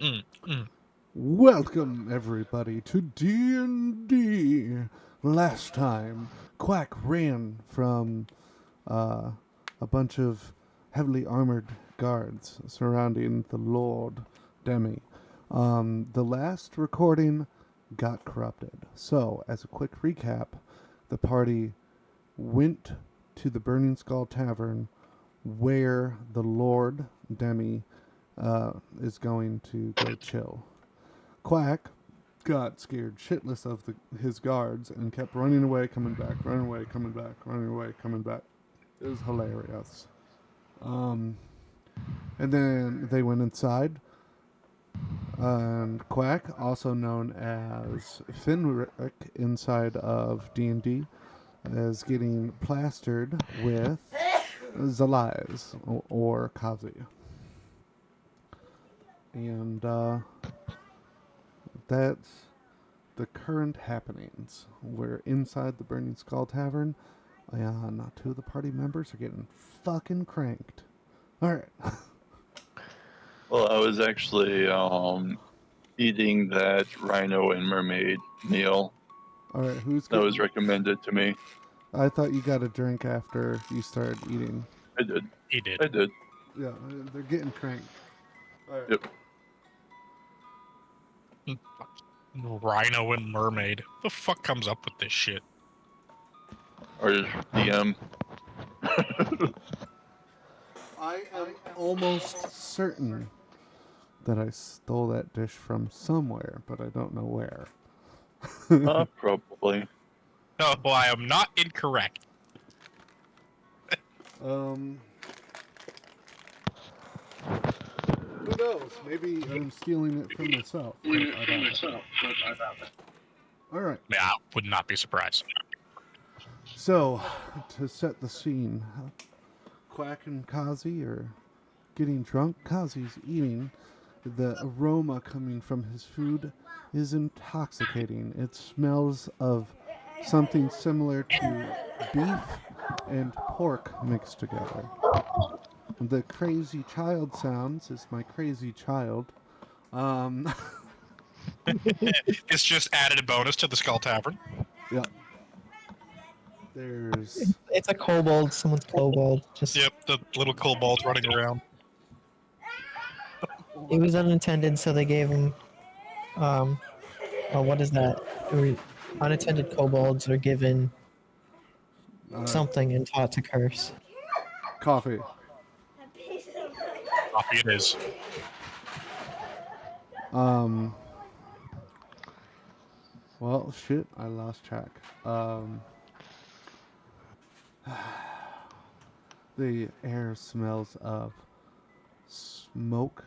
Mm, mm. Welcome everybody to D&D. Last time, Quack ran from uh, a bunch of heavily armored guards surrounding the Lord Demi. The last recording got corrupted. So, as a quick recap, the party went to the Burning Skull Tavern where the Lord Demi is going to go chill. Quack got scared shitless of his guards and kept running away, coming back, running away, coming back, running away, coming back. It was hilarious. Um, and then they went inside, and Quack, also known as Finrick inside of D&D, is getting plastered with Zalais or Kazi. And that's the current happenings. We're inside the Burning Skull Tavern, and two of the party members are getting fucking cranked. All right. Well, I was actually eating that rhino and mermaid meal All right. Who's that getting? was recommended to me. I thought you got a drink after you started eating. I did. He did. I did. Yeah, they're getting cranked. All right. Yep. Rhino and mermaid. The fuck comes up with this shit? Or DM. I am almost certain that I stole that dish from somewhere, but I don't know where. Probably. No, I am not incorrect. Who knows? Maybe I'm stealing it from myself. But I doubt it. All right. Yeah, I would not be surprised. So, to set the scene, Quack and Kazi are getting drunk. Kazi's eating. The aroma coming from his food is intoxicating. It smells of something similar to beef and pork mixed together. The crazy child sounds is my crazy child. It's just added a bonus to the Skull Tavern. Yep. There's It's a kobold. Someone's kobold. Just Yep, the little kobolds running around. it was unintended, so they gave him. What is that? Unattended kobolds are given something and taught to curse. coffee. Coffee it is. Well, shit, I lost track. The air smells of smoke,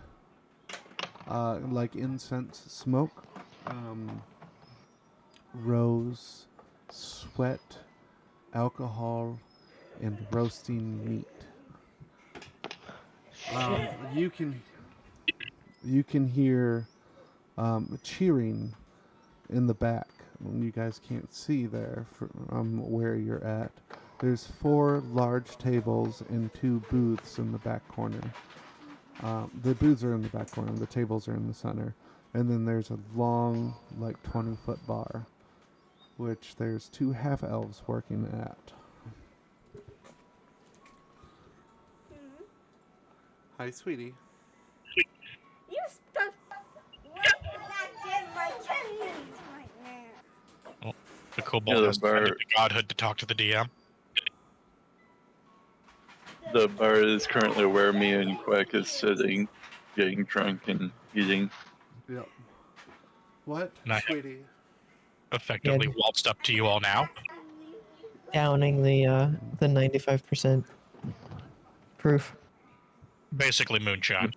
like incense smoke, rose, sweat, alcohol, and roasting meat. You can hear cheering in the back. You guys can't see there from where you're at. There's 4 large tables and 2 booths in the back corner. The booths are in the back corner. The tables are in the center. And then there's a long, like 20-foot bar, which there's 2 half-elves working at. Hi, sweetie. You stuck right back in my kidneys right now. The kobold Yeah, has defended the godhood to talk to the DM. The bar is currently where me and Quack is sitting, getting drunk and eating. Yep. What, And I have sweetie? effectively waltzed up to you all now. Downing the 95% proof. Basically moonshine.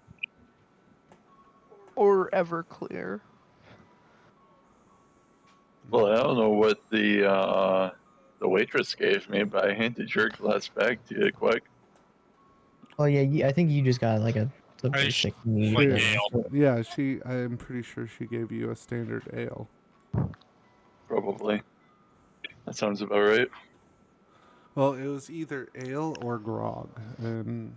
Or Everclear. Well, I don't know what the waitress gave me, but I handed your glass back to you, Quack. Oh yeah, I think you just got like a the I basic sh- mead. like thing. ale. Yeah, I'm pretty sure she gave you a standard ale. Probably. That sounds about right. Well, it was either ale or grog, and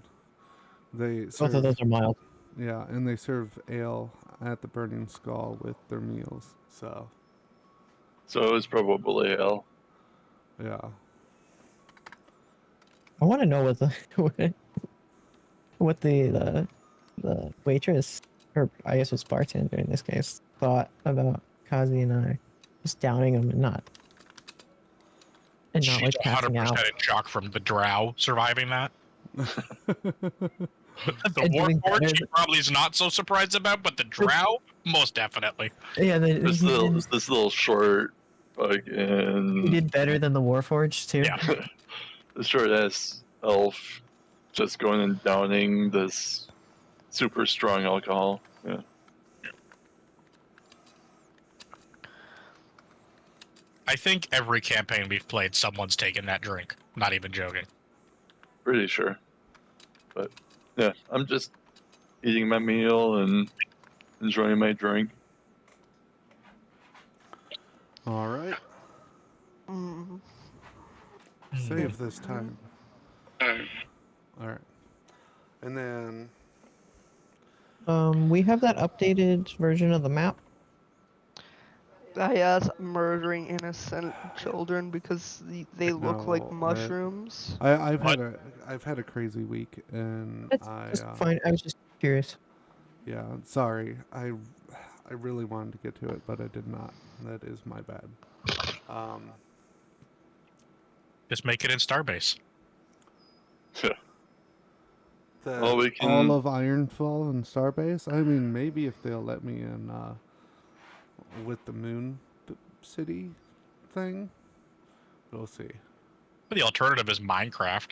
they Both serve of those are mild. yeah, and they serve ale at the Burning Skull with their meals. So So it was probably hell. yeah. I want to know what the what the waitress, or I guess it's bartender in this case, thought about Kazi and I just downing them and not She's like passing 100% out in shock from the drow surviving that. The and doing Warforged, better. she probably is not so surprised about, but the drow, most definitely. Yeah, This little short he fucking did better than the Warforged too. Yeah. this short ass elf just going and downing this super strong alcohol. Yeah. I think every campaign we've played, someone's taken that drink. Not even joking. Pretty sure. But yeah, I'm just eating my meal and enjoying my drink. All right. Mm. Save this time. All right. And then We have that updated version of the map. Yes, murdering innocent children because they look like No, mushrooms. I've What? had a crazy week, and That's fine. I was just curious. yeah, sorry. I really wanted to get to it, but I did not. That is my bad. Just make it in Starbase. Well, we can- all of Ironfall and Starbase. I mean, maybe if they'll let me in with the Moon City thing, we'll see. The alternative is Minecraft.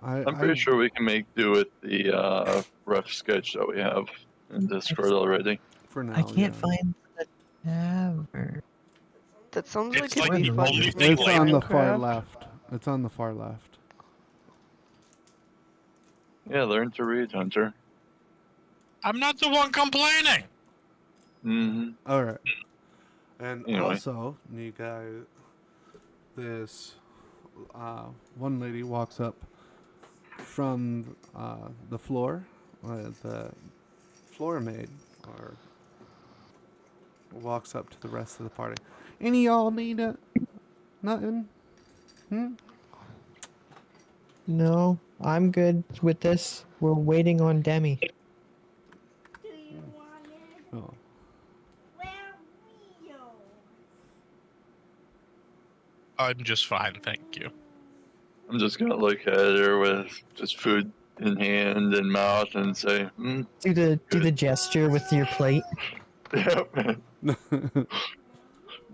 I'm pretty sure we can make do with the rough sketch that we have in Discord already. For now, I can't yeah. find the tavern. That sounds It's like it'd like be the fun only to thing make It's like on the far Minecraft. left. It's on the far left. Yeah, learn to read, Hunter. I'm not the one complaining. Mm-hmm. All right. And Anyway. also, you guys, this one lady walks up from the floor, the floor maid, or walks up to the rest of the party. Any of y'all need nothing? No, I'm good with this. We're waiting on Demi. Do you want it? Oh. Where we go? I'm just fine, thank you. I'm just gonna look at her with just food in hand and mouth and say, Do the gesture with your plate. yep.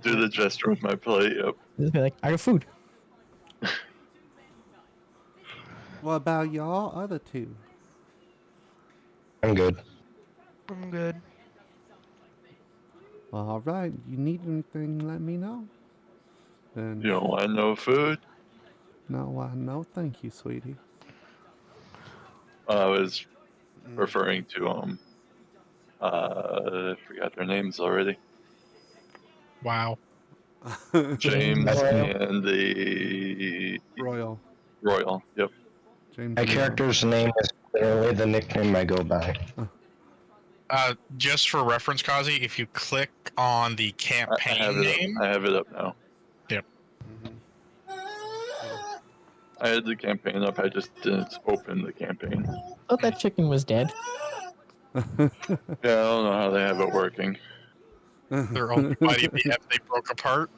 Do the gesture with my plate, yep. Just be like, I got food. What about y'all other two? I'm good. I'm good. Well, all right. You need anything, let me know. And You don't want no food? no, thank you, sweetie. I was referring to I forgot their names already. Wow. James Royal. and the Royal. Royal. Yep. James. My and Royal. character's name is literally the nickname I go by. Just for reference, Kazi, if you click on the I campaign have it. name, I have it up now. yep. I had the campaign up. I just didn't open the campaign. Thought that chicken was dead. Yeah, I don't know how they have it working. They're only mighty BF they broke apart.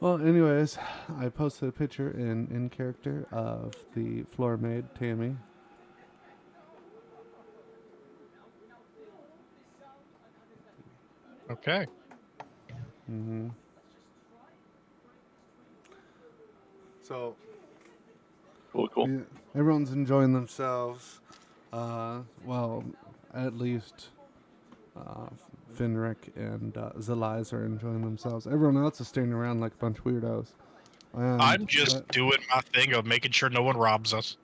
Well, anyways, I posted a picture in character of the floor maid, Tammy. Okay. So, Cool. yeah, everyone's enjoying themselves. Well, at least Finrick and Zaliz are enjoying themselves. Everyone else is standing around like a bunch of weirdos. I'm just doing my thing of making sure no one robs us.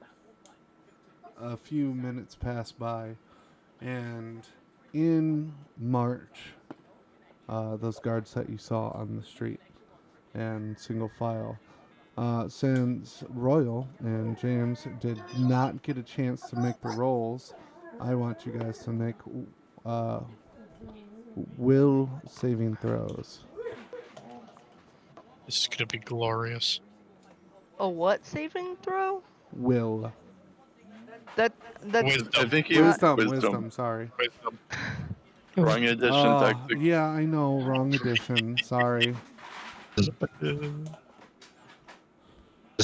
A few minutes pass by, and in March, those guards that you saw on the street and single file, Since Royal and James did not get a chance to make the rolls, I want you guys to make uh, will saving throws. This is gonna be glorious. A what saving throw? Will. That's I Wisdom. think he Wisdom, sorry. Wisdom. Wrong edition tactic. Yeah, I know. Wrong edition. Sorry. Does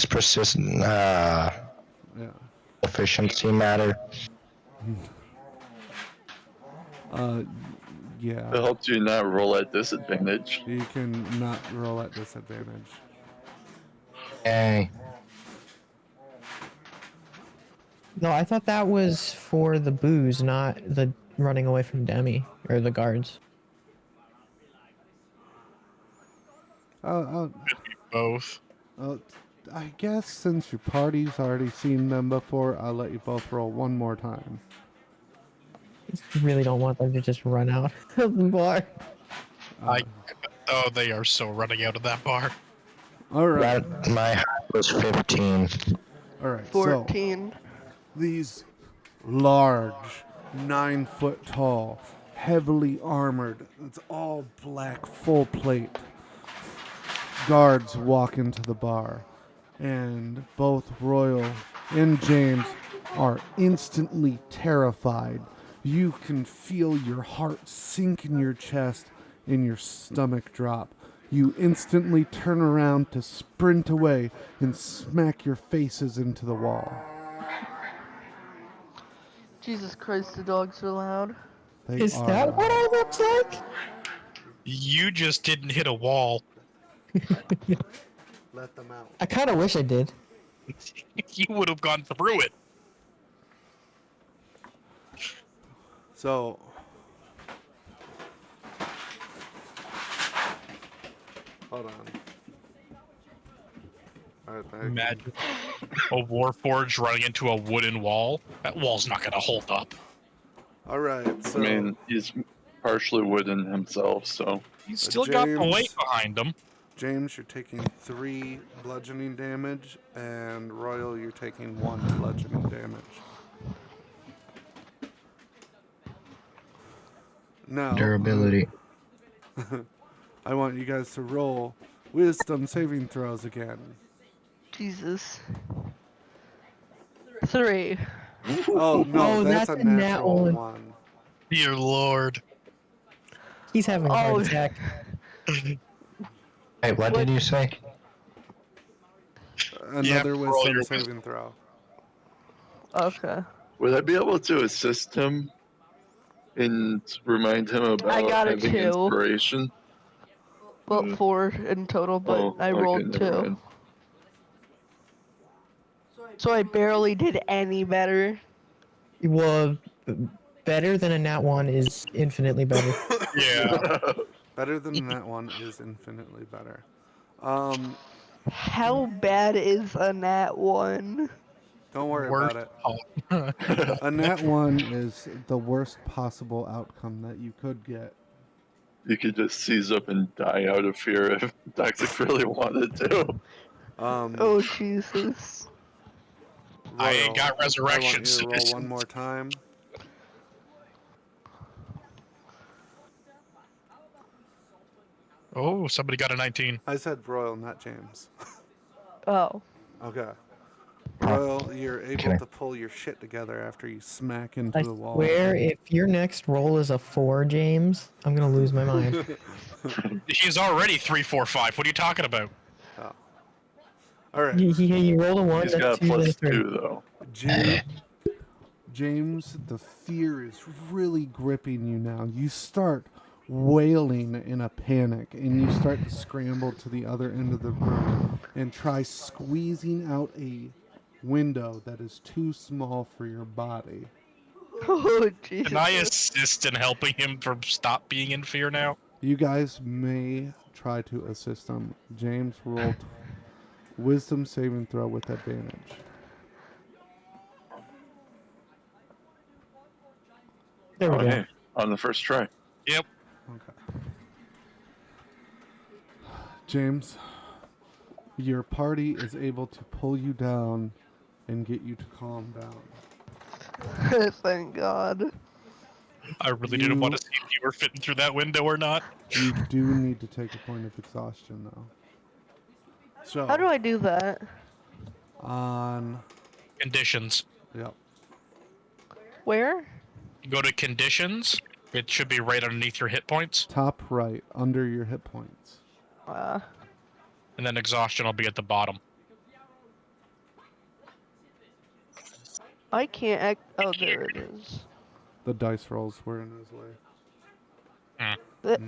persistent Yeah. efficiency matter? Yeah. It helps you not roll at disadvantage. You can not roll at disadvantage. Yay. No, I thought that was for the booze, not the running away from Demi or the guards. Both. I guess since your party's already seen them before, I'll let you both roll one more time. I really don't want them to just run out of the bar. Oh, they are so running out of that bar. All right. That, my height was 15. All right. 14. So these large, 9 foot tall, heavily armored, it's all black, full plate guards walk into the bar, and both Royal and James are instantly terrified. You can feel your heart sink in your chest and your stomach drop. You instantly turn around to sprint away and smack your faces into the wall. Jesus Christ, the dogs are loud. They Is are that what I looked like? You just didn't hit a wall. Let them out. I kind of wish I did. You would have gone through it. So, hold on. All right, back. Imagine a Warforged running into a wooden wall. That wall's not gonna hold up. All right. So, I mean, he's partially wooden himself, so He's still got the James- weight behind him. James, you're taking 3 bludgeoning damage, and Royal, you're taking 1 bludgeoning damage. Now, Durability. I want you guys to roll wisdom saving throws again. Jesus. 3. Oh no, Oh, that's, that's a a nat natural one. 1. Dear Lord. He's having a Oh. heart attack. Hey, what did you say? Another roll wisdom your saving throw. Okay. would I be able to assist him and remind him about I got a having 2. inspiration? Well, 4 in total, but Oh, I okay, rolled never 2. mind. So I barely did any better. Well, better than a nat 1 is infinitely better. Yeah. Better than that one is infinitely better. How bad is a nat 1? Don't worry Worst about it. A nat 1 is the worst possible outcome that you could get. You could just seize up and die out of fear if Toxic really wanted to. Oh, Jesus. I ain't got Royal, resurrection, I want you to roll citizen. one more time. Oh, somebody got a 19. I said Royal, not James. Oh. Okay. Royal, you're able Okay. to pull your shit together after you smack into I the wall. swear, if your next roll is a 4, James, I'm gonna lose my mind. He's already 3, 4, 5. What are you talking about? All right. You rolled a 1, He's a got 2, then a plus 3. 2, though. James, the fear is really gripping you now. You start wailing in a panic, and you start to scramble to the other end of the room and try squeezing out a window that is too small for your body. Oh, Jesus. Can I assist in helping him from stop being in fear now? You guys may try to assist him. James rolled wisdom saving throw with advantage. There we go. Okay, on the first try. Yep. 'Kay. Okay. James, your party is able to pull you down and get you to calm down. Thank God. I really didn't want You- to see if you were fitting through that window or not. You do need to take a point of exhaustion, though. So, How do I do that? on... Conditions. Yep. Where? Go to conditions. It should be right underneath your hit points, Top right, under your hit points. and then exhaustion will be at the bottom. I can't act. Oh, there it is. The dice rolls were in his way. Th-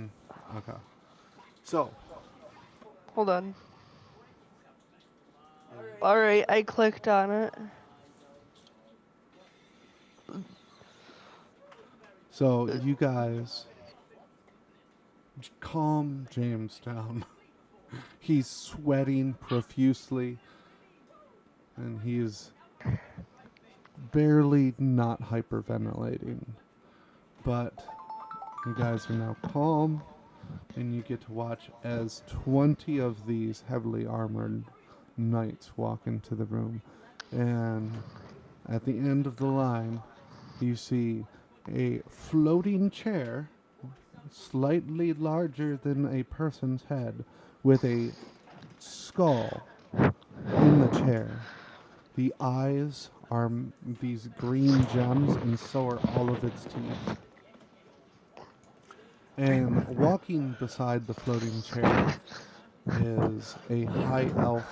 Okay. So, Hold on. Alright, I clicked on it. so you guys calm James down. He's sweating profusely, and he's barely not hyperventilating. But you guys are now calm, and you get to watch as 20 of these heavily armored knights walk into the room. And at the end of the line, you see a floating chair, slightly larger than a person's head, with a skull in the chair. The eyes are these green gems, and so are all of its teeth. And walking beside the floating chair is a high elf,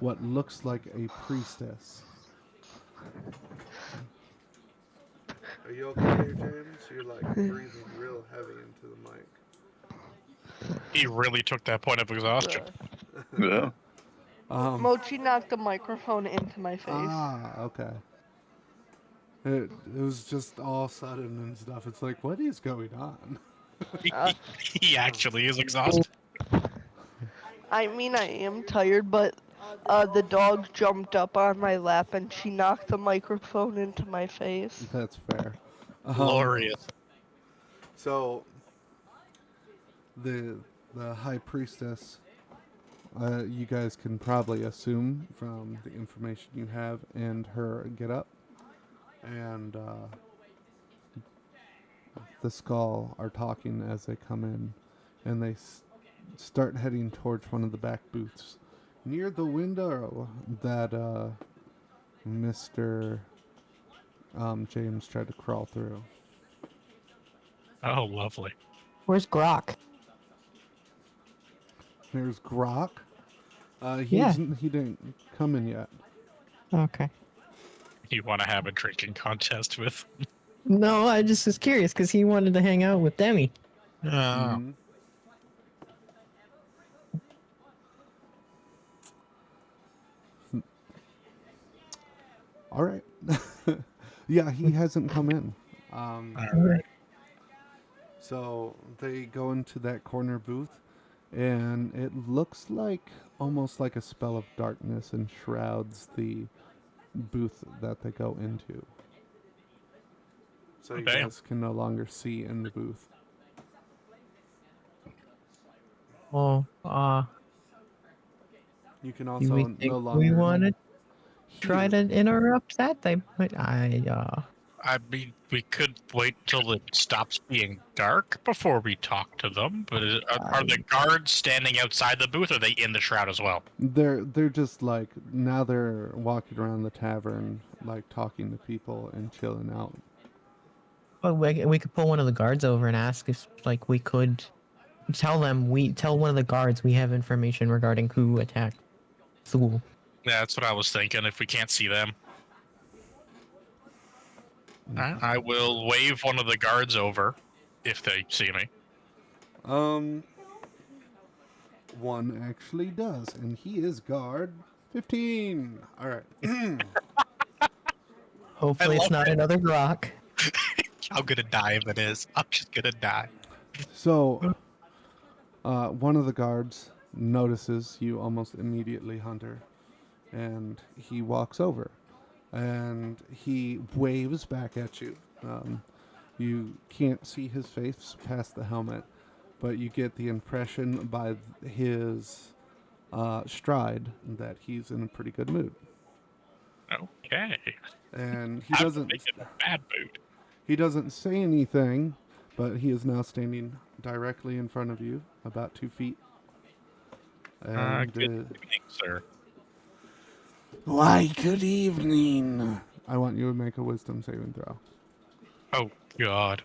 what looks like a priestess. Are you okay there, James? You're like breathing real heavy into the mic. He really took that point of exhaustion. Yeah. Mochi knocked the microphone into my face. Okay. It was just all sudden and stuff. It's like, what is going on? He actually is exhausted. I mean, I am tired, but the dog jumped up on my lap and she knocked the microphone into my face. That's fair. Glorious. So, the high priestess, you guys can probably assume from the information you have and her get up, and the skull are talking as they come in, and they start heading towards one of the back booths near the window that Mr. James tried to crawl through. Oh, lovely. Where's Grok? There's Grok. Yeah. He didn't come in yet. Okay. You want to have a drinking contest with? No, I just was curious because he wanted to hang out with Demi. Mhm. All right. Yeah, he hasn't come in. All right. So they go into that corner booth, and it looks like almost like a spell of darkness enshrouds the booth that they go into. So you Damn. guys can no longer see in the booth. Oh, You can do also we no think longer we want to try hear. to interrupt that? I mean, we could wait till it stops being dark before we talk to them. But are the guards standing outside the booth, or are they in the shroud as well? They're just like, now they're walking around the tavern, like talking to people and chilling out. Well, we could pull one of the guards over and ask if, like, we could tell one of the guards we have information regarding who attacked Thule. Yeah, that's what I was thinking. If we can't see them, I will wave one of the guards over if they see me. One actually does, and he is guard 15. All right. Hopefully, it's love not it. another Grok. I'm gonna die if it is. I'm just gonna die. So, one of the guards notices you almost immediately, Hunter, and he walks over, and he waves back at you. You can't see his face past the helmet, but you get the impression by his stride that he's in a pretty good mood, Okay. and I was thinking a bad mood. he doesn't say anything, but he is now standing directly in front of you, about 2 feet. And Good evening, sir. why, good evening. I want you to make a wisdom saving throw. Oh, God.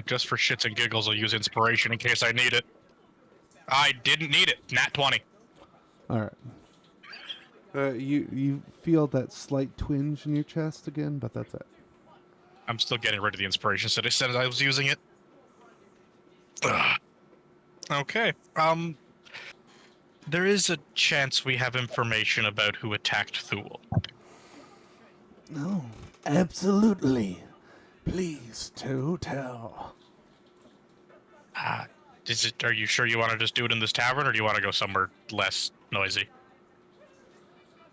Just for shits and giggles, I'll use inspiration in case I need it. I didn't need it. Nat 20. All right. You feel that slight twinge in your chest again, but that's it. I'm still getting rid of the inspiration, so they said I was using it. Ugh. Okay. There is a chance we have information about who attacked Thule. No, absolutely. Please to tell. Are you sure you want to just do it in this tavern, or do you want to go somewhere less noisy?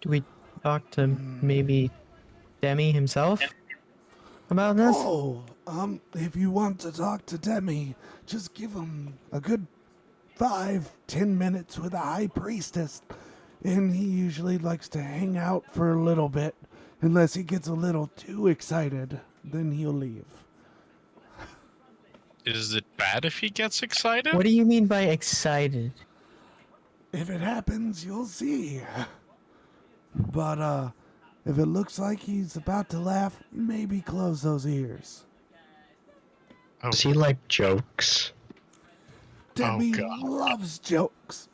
Do we talk to maybe Demi himself about this? Oh, if you want to talk to Demi, just give him a good 5-10 minutes with the High Priestess. And he usually likes to hang out for a little bit, unless he gets a little too excited. Then he'll leave. Is it bad if he gets excited? What do you mean by excited? If it happens, you'll see. But, if it looks like he's about to laugh, maybe close those ears. Does he like jokes? Demi God. loves jokes.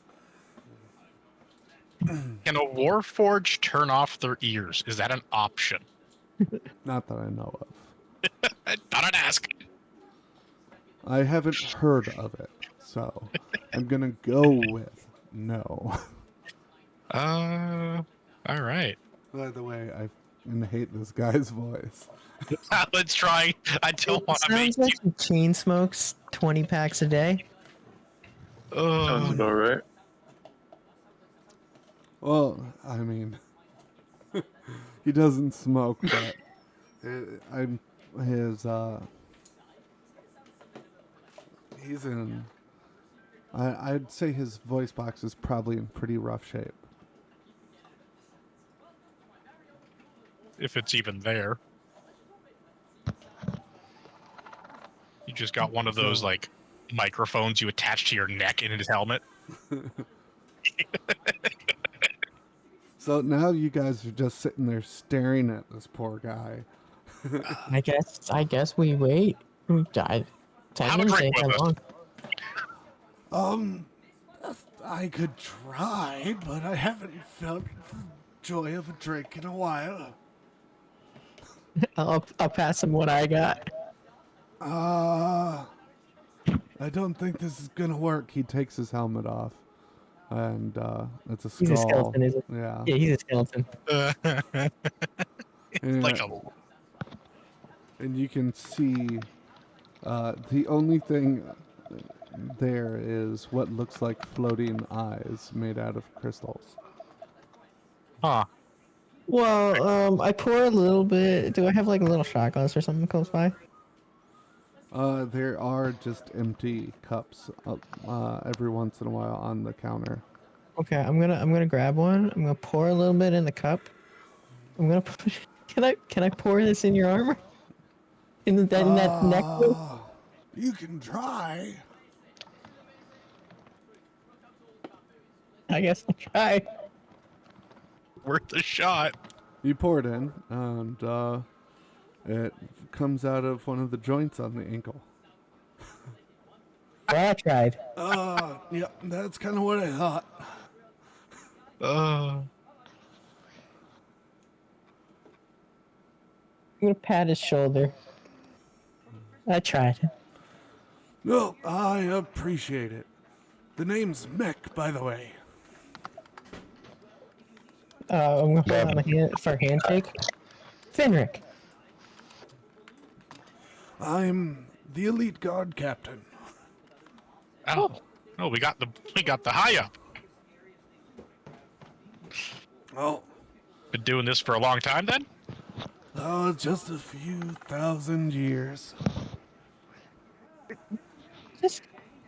Can a Warforged turn off their ears? Is that an option? Not that I know of. I thought I'd ask. I haven't heard of it, so I'm gonna go with no. All right. By the way, I hate this guy's voice. Let's try. I don't want to make Sounds like he chain smokes 20 packs a day. Sounds about right. Well, I mean, he doesn't smoke, but I'm his. He's in. I'd say his voice box is probably in pretty rough shape. if it's even there. You just got one of those like microphones you attach to your neck in his helmet. So now you guys are just sitting there staring at this poor guy. I guess we wait. We died. 10 Have a minutes drink ain't that with us. long. I could try, but I haven't felt the joy of a drink in a while. I'll pass him what I got. I don't think this is gonna work. He takes his helmet off, and it's a skull. He's a skeleton, isn't he? Yeah. Yeah, he's a skeleton. And, Like a and you can see the only thing there is what looks like floating eyes made out of crystals. huh. Well, I pour a little bit. Do I have like a little shot glass or something close by? There are just empty cups every once in a while on the counter. Okay, I'm gonna grab one. I'm gonna pour a little bit in the cup. I'm gonna put. Can I pour this in your armor? In that neck? You can try. I guess I'll try. Worth a shot. You pour it in, and it comes out of one of the joints on the ankle. Well, I tried. Yeah, that's kind of what I thought. I'm gonna pat his shoulder. I tried. No, I appreciate it. The name's Mick, by the way. I'm gonna hold out my hand for a handshake. Finrick. I'm the elite guard captain. Oh, we got the high up. Oh, Been doing this for a long time then? just a few thousand years. Just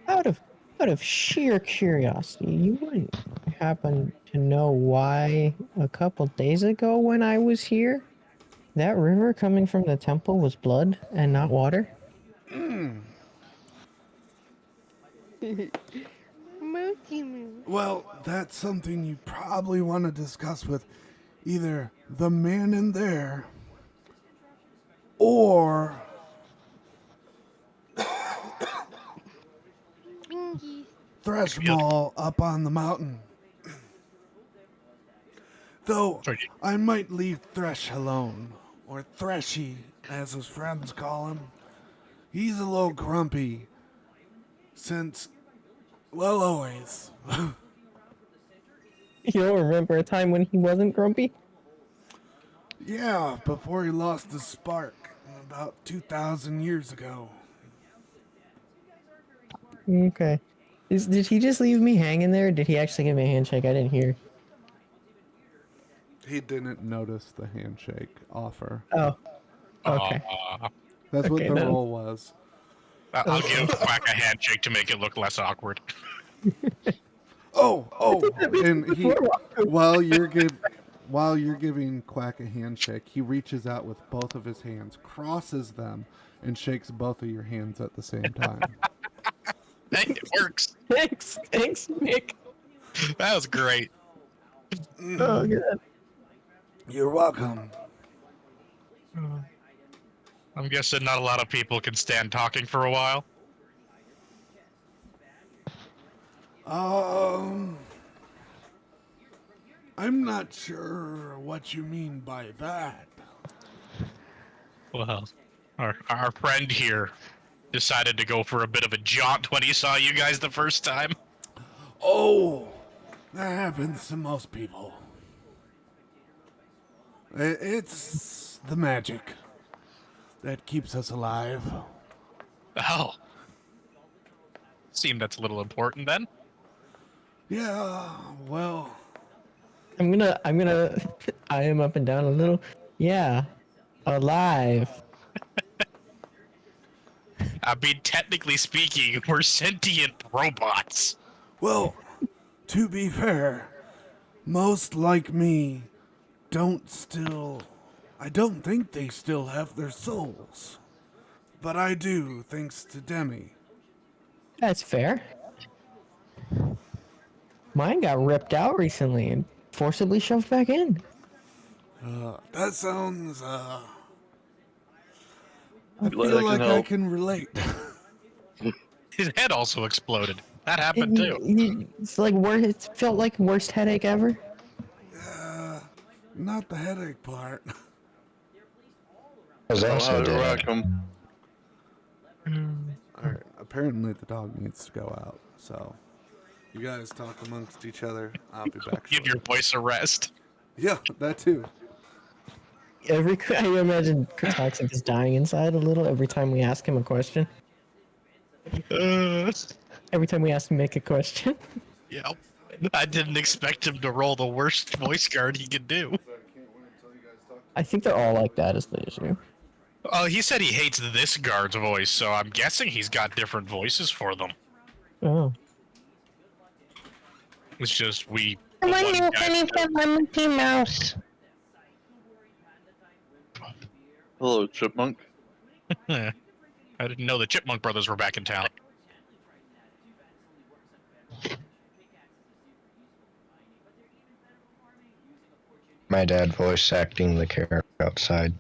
out of Out of sheer curiosity, you wouldn't happen to know why a couple days ago when I was here, that river coming from the temple was blood and not water? Mookie moo. Well, that's something you probably want to discuss with either the man in there or Bingy. Thresh up on the mountain. Though Sorry. I might leave Thresh alone, or Threshy, as his friends call him. He's a little grumpy since, well, always. You don't remember a time when he wasn't grumpy? Yeah, before he lost his spark about 2,000 years ago. Okay. Did he just leave me hanging there, or did he actually give me a handshake? I didn't hear. He didn't notice the handshake offer. Oh, okay. That's what Okay, the then. role was. I'll give Quack a handshake to make it look less awkward. And he, while you're giving Quack a handshake, he reaches out with both of his hands, crosses them, and shakes both of your hands at the same time. Hey, it works. Thanks, Nick. That was great. Oh, good. You're welcome. I'm guessing not a lot of people can stand talking for a while. I'm not sure what you mean by that. Well, our friend here decided to go for a bit of a jaunt when he saw you guys the first time. Oh, that happens to most people. It's the magic that keeps us alive. Oh. Seemed that's a little important then. Yeah, well, I'm gonna eye him up and down a little. Yeah, alive. I mean, technically speaking, we're sentient robots. well, to be fair, most like me I don't think they still have their souls. But I do, thanks to Demi. That's fair. Mine got ripped out recently and forcibly shoved back in. That sounds, I Glad feel I can like I help. can relate. His head also exploded. That happened too. It's like it felt like worst headache ever. Not the headache part. Was also You're dead. welcome. Alright, apparently the dog needs to go out, so you guys talk amongst each other. I'll be back Give shortly. your voice a rest. Yeah, that too. I imagine Toxic is dying inside a little every time we ask him a question. Every time we ask him to make a question. Yeah. I didn't expect him to roll the worst voice card he could do. I think they're all like that is the issue. He said he hates this guard's voice, so I'm guessing he's got different voices for them. Oh. It's just we. My one new guy- Penny Mickey Mouse. Hello, Chipmunk. I didn't know the Chipmunk Brothers were back in town. My dad voice acting the character outside.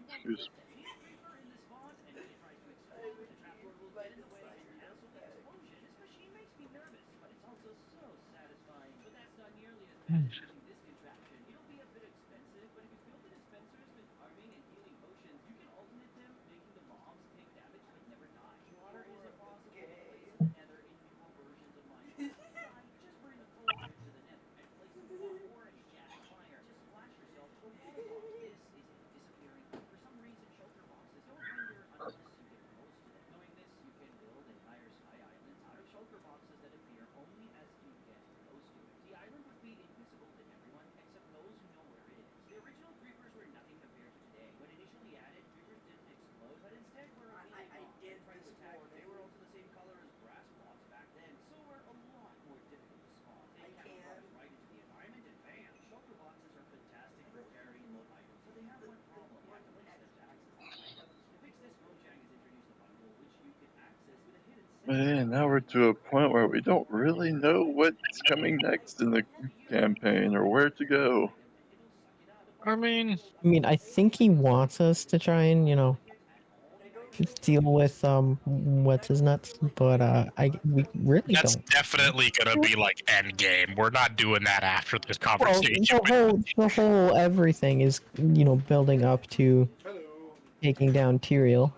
Excuse me. Man, now we're to a point where we don't really know what's coming next in the campaign or where to go. I mean, I think he wants us to try and, deal with what's his nuts, but we really that's don't. definitely gonna be like end game. We're not doing that after this Well, conversation. the whole everything is, building up to taking down Tyrael.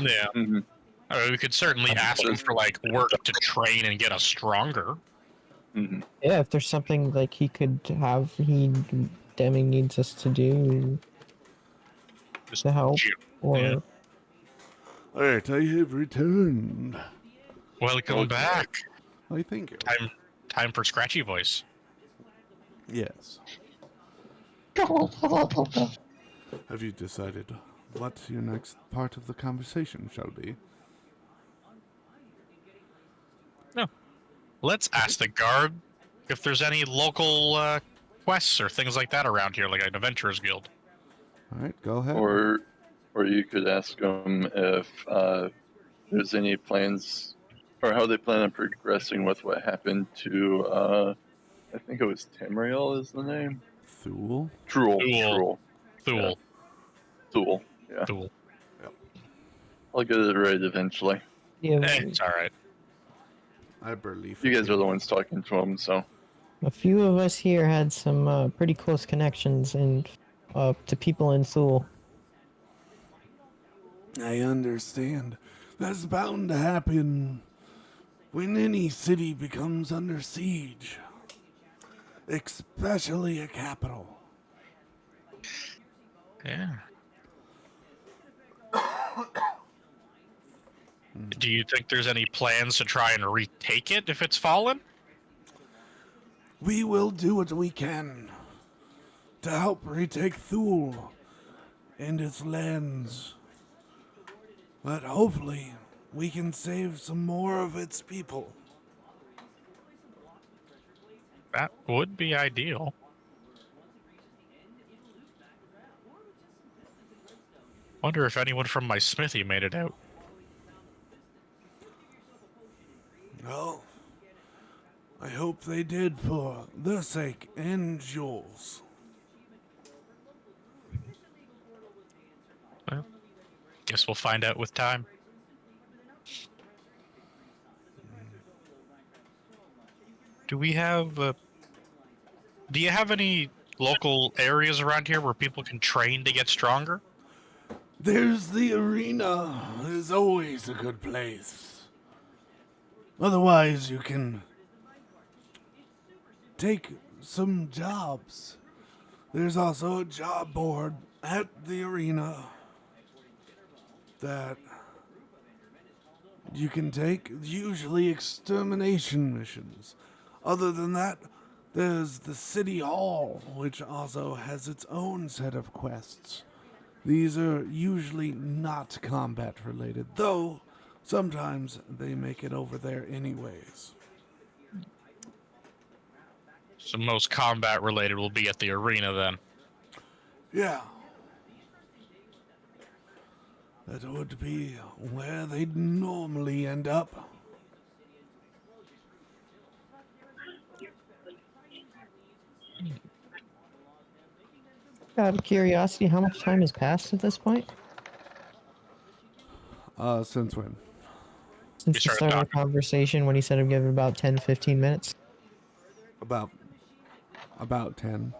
Yeah. hmm I mean, we could certainly ask him for like work to train and get us stronger. hmm Yeah, if there's something like he could have, Deming needs us to do Just to help, shoot. or Yeah. Alright, I have returned. Welcome Okay. back. I thank you. Time for scratchy voice. Yes. Have you decided what your next part of the conversation shall be? No. Let's ask the guard if there's any local quests or things like that around here, like an adventurers guild. Alright, go ahead. Or you could ask them if there's any plans or how they plan on progressing with what happened to I think it was Tamriel is the name. Thule? Truel. Thule. Yeah. Thule. Yeah. Thule. I'll get it right eventually. yeah, It's all right. I believe You guys are the ones talking to him, so a few of us here had some pretty close connections and to people in Thule. I understand. That's bound to happen when any city becomes under siege. Especially a capital. Yeah. Do you think there's any plans to try and retake it if it's fallen? We will do what we can to help retake Thule and its lands. But hopefully, we can save some more of its people. That would be ideal. Wonder if anyone from my smithy made it out. Well, I hope they did for their sake and yours. Well, guess we'll find out with time. Do we have do you have any local areas around here where people can train to get stronger? There's the arena. Is always a good place. Otherwise, you can take some jobs. There's also a job board at the arena that you can take, usually extermination missions. Other than that, there's the City Hall, which also has its own set of quests. These are usually not combat related, though sometimes they make it over there anyways. So most combat related will be at the arena then. Yeah. That would be where they'd normally end up. Out of curiosity, how much time has passed at this point? Since when? Since the started start of the talking. conversation when he said I'd give it about 10, 15 minutes? About 10.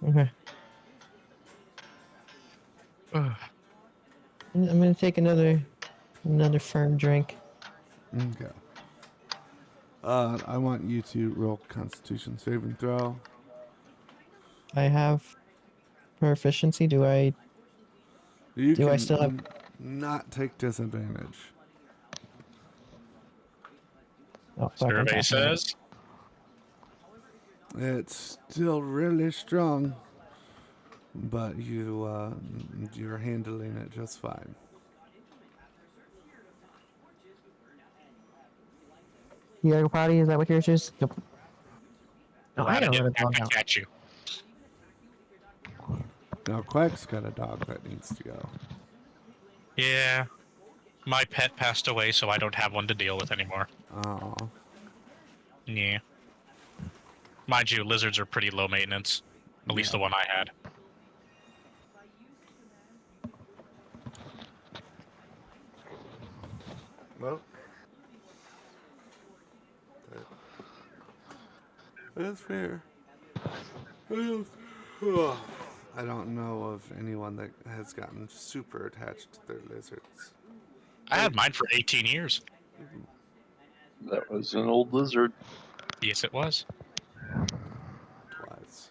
Okay. I'm gonna take another firm drink. Okay. I want you to roll Constitution saving throw. I have proficiency. Do I You Do I can still have- not take disadvantage. Oh, fuck, I'm Survey passing that. says It's still really strong, but you're handling it just fine. You gotta go potty? Is that what yours is? Nope. No, I "Glad don't didn't let a have dog to out. catch you." Now Quack's got a dog that needs to go. Yeah. My pet passed away, so I don't have one to deal with anymore. Oh. Yeah. Mind you, lizards are pretty low maintenance. At least the one I had. Well, that's fair. I don't know of anyone that has gotten super attached to their lizards. I had mine for 18 years. That was an old lizard. Yes, it was. Twice.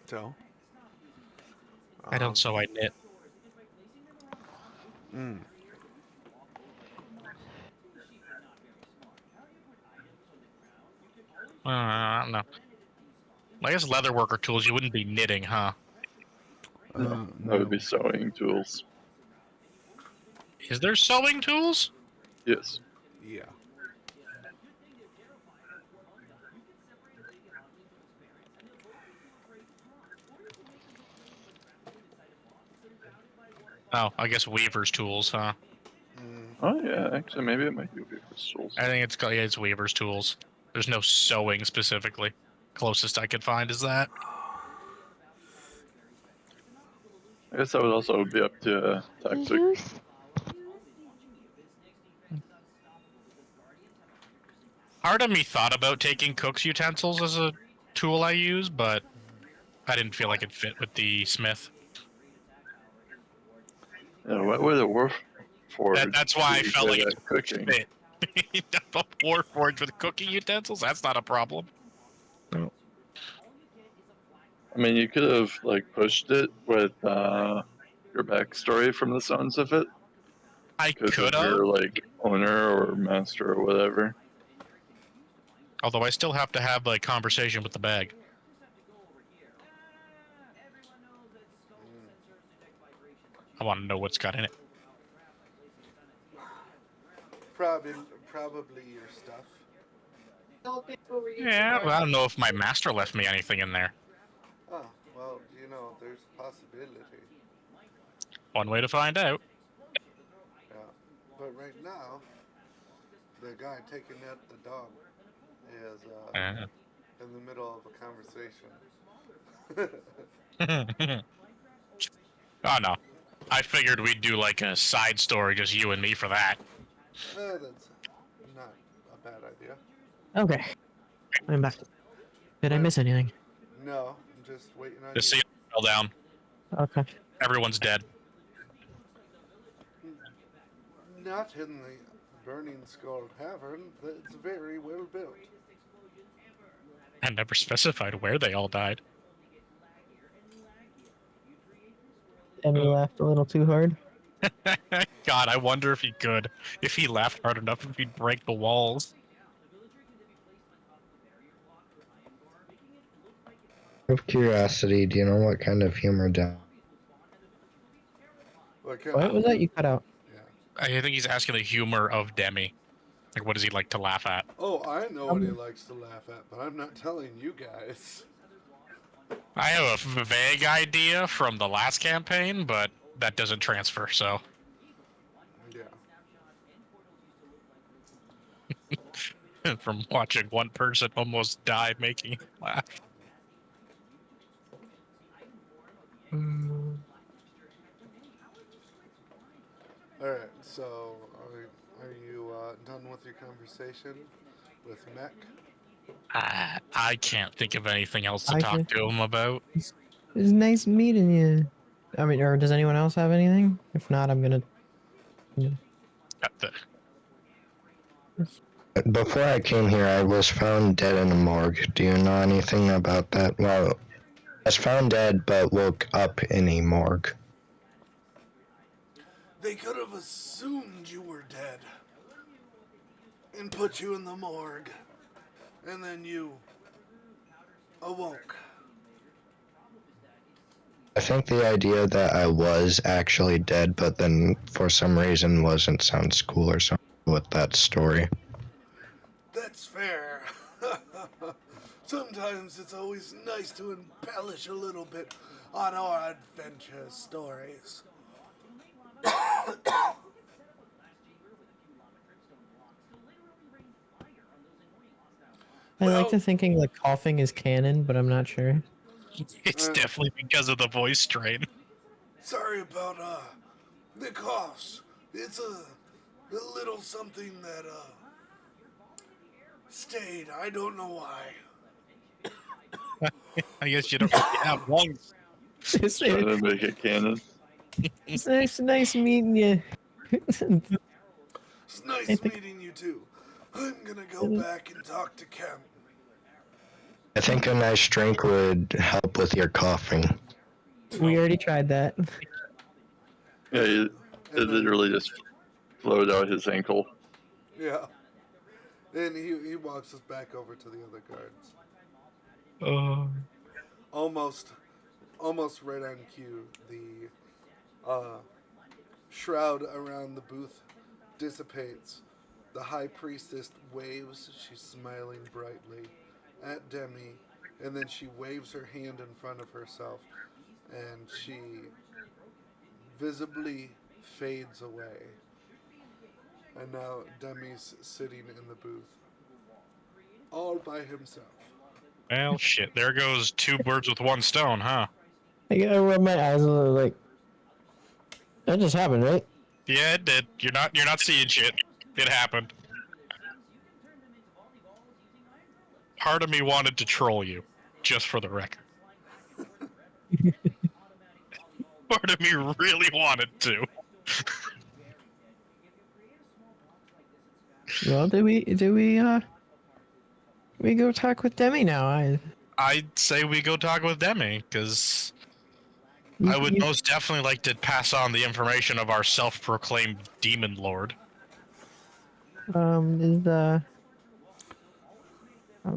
So? I don't, so I knit. Mm. I don't know. I guess leatherworker tools, you wouldn't be knitting, huh? No, that would be sewing tools. Is there sewing tools? Yes. Yeah. Oh, I guess weaver's tools, huh? Oh yeah, actually, maybe it might be Weaver's tools. I think it's weaver's tools. There's no sewing specifically. Closest I could find is that. I guess that would also be up to Did Toxic. you Part of me thought about taking cook's utensils as a tool I use, but I didn't feel like it fit with the smith. What would a Warforged? That's why I be felt like good it at cooking. fit. A warforged with cooking utensils? That's not a problem. I mean, you could have like pushed it with your backstory from the sounds of it. I Because could of have, your like owner or master or whatever. although I still have to have a conversation with the bag. I want to know what's got in it. Probably your stuff. Yeah, well, I don't know if my master left me anything in there. Oh, well, there's a possibility. One way to find out. Yeah. But right now, the guy taking out the dog is in the middle of a conversation. Oh no. I figured we'd do like a side story, just you and me for that. That's not a bad idea. Okay. I'm back. Did I miss anything? No, I'm just waiting on Just you. see it fell down. Okay. Everyone's dead. Not in the Burning Skull Tavern. It's very well built. I never specified where they all died. Emmy laughed a little too hard. God, I wonder if he could. If he laughed hard enough, if he'd break the walls. Out of curiosity, do you know what kind of humor down? What What was that you cut out? I think he's asking the humor of Demi. Like, what does he like to laugh at? Oh, I know what he likes to laugh at, but I'm not telling you guys. I have a vague idea from the last campaign, but that doesn't transfer, so. Yeah. From watching one person almost die making him laugh. Alright, so are you done with your conversation with Mech? I can't think of anything else to I talk can- to him about. It was nice meeting you. I mean, or does anyone else have anything? If not, I'm gonna. Before I came here, I was found dead in a morgue. Do you know anything about that? Well, I was found dead, but woke up in a morgue. They could have assumed you were dead and put you in the morgue, and then you awoke. I think the idea that I was actually dead, but then for some reason wasn't, sounds cool or something with that story. That's fair. Sometimes it's always nice to embellish a little bit on our adventure stories. I like Well- to thinking like coughing is canon, but I'm not sure. It's definitely because of the voice strain. Sorry about the coughs. It's a little something that stayed. I don't know why. I guess you don't really have lungs. It's, Trying to make it canon. nice meeting you. It's nice I think- meeting you too. I'm gonna go back and talk to Ken. I think a nice drink would help with your coughing. We already tried that. Yeah, it literally just flowed out his ankle. Yeah. And he walks us back over to the other guards. Almost right on cue, the shroud around the booth dissipates. The high priestess waves, she's smiling brightly at Demi, and then she waves her hand in front of herself, and she visibly fades away. And now Demi's sitting in the booth, all by himself. Well, shit. There goes 2 birds with 1 stone, huh? I gotta rub my eyes a little like that just happened, right? Yeah, it did. You're not seeing shit. It happened. Part of me wanted to troll you, just for the record. Part of me really wanted to. Well, do we go talk with Demi now? I'd say we go talk with Demi, because I would most definitely like to pass on the information of our self-proclaimed demon lord. Is oh